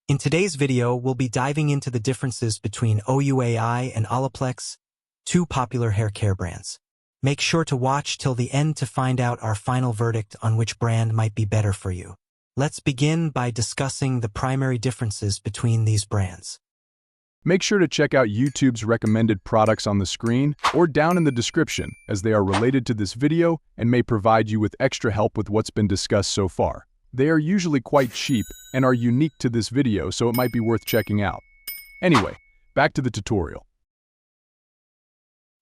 In today's video, we'll be diving into the differences between Ouai and Olaplex, two popular hair care brands. Make sure to watch till the end to find out our final verdict on which brand might be better for you. Let's begin by discussing the primary differences between these brands. Make sure to check out YouTube's recommended products on the screen or down in the description, as they are related to this video and may provide you with extra help with what's been discussed so far. They are usually quite cheap and are unique to this video, so it might be worth checking out. Anyway, back to the tutorial.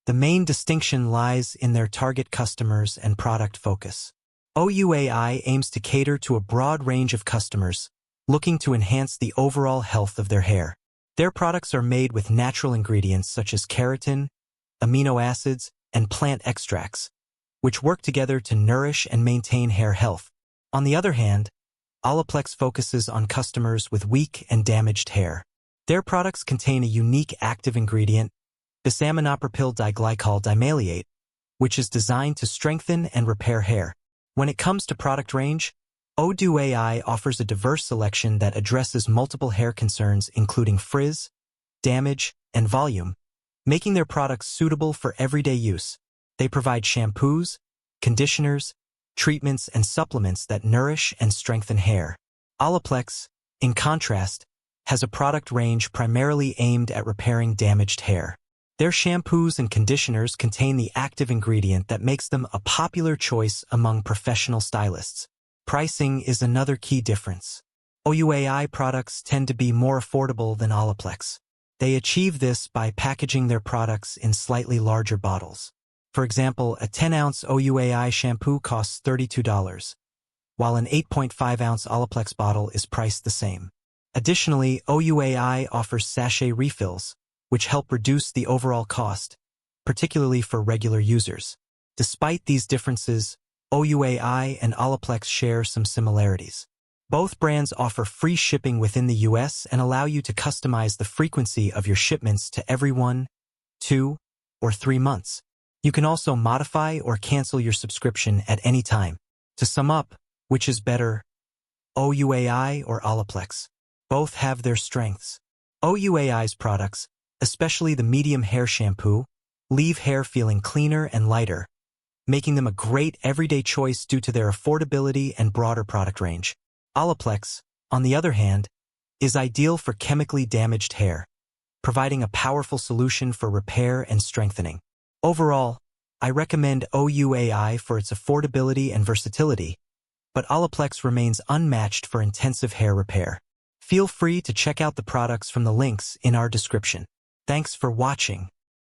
The main distinction lies in their target customers and product focus. Ouai aims to cater to a broad range of customers looking to enhance the overall health of their hair. Their products are made with natural ingredients such as keratin, amino acids, and plant extracts, which work together to nourish and maintain hair health. On the other hand, Olaplex focuses on customers with weak and damaged hair. Their products contain a unique active ingredient, bis-aminopropyl diglycol dimaleate, which is designed to strengthen and repair hair. When it comes to product range, Ouai offers a diverse selection that addresses multiple hair concerns including frizz, damage, and volume, making their products suitable for everyday use. They provide shampoos, conditioners, treatments, and supplements that nourish and strengthen hair. Olaplex, in contrast, has a product range primarily aimed at repairing damaged hair. Their shampoos and conditioners contain the active ingredient that makes them a popular choice among professional stylists. Pricing is another key difference. Ouai products tend to be more affordable than Olaplex. They achieve this by packaging their products in slightly larger bottles. For example, a 10-ounce Ouai shampoo costs $32, while an 8.5-ounce Olaplex bottle is priced the same. Additionally, Ouai offers sachet refills, which help reduce the overall cost, particularly for regular users. Despite these differences, Ouai and Olaplex share some similarities. Both brands offer free shipping within the US and allow you to customize the frequency of your shipments to every 1, 2, or 3 months. You can also modify or cancel your subscription at any time. To sum up, which is better, Ouai or Olaplex? Both have their strengths. Ouai's products, especially the medium hair shampoo, leave hair feeling cleaner and lighter, making them a great everyday choice due to their affordability and broader product range. Olaplex, on the other hand, is ideal for chemically damaged hair, providing a powerful solution for repair and strengthening. Overall, I recommend Ouai for its affordability and versatility, but Olaplex remains unmatched for intensive hair repair. Feel free to check out the products from the links in our description. Thanks for watching.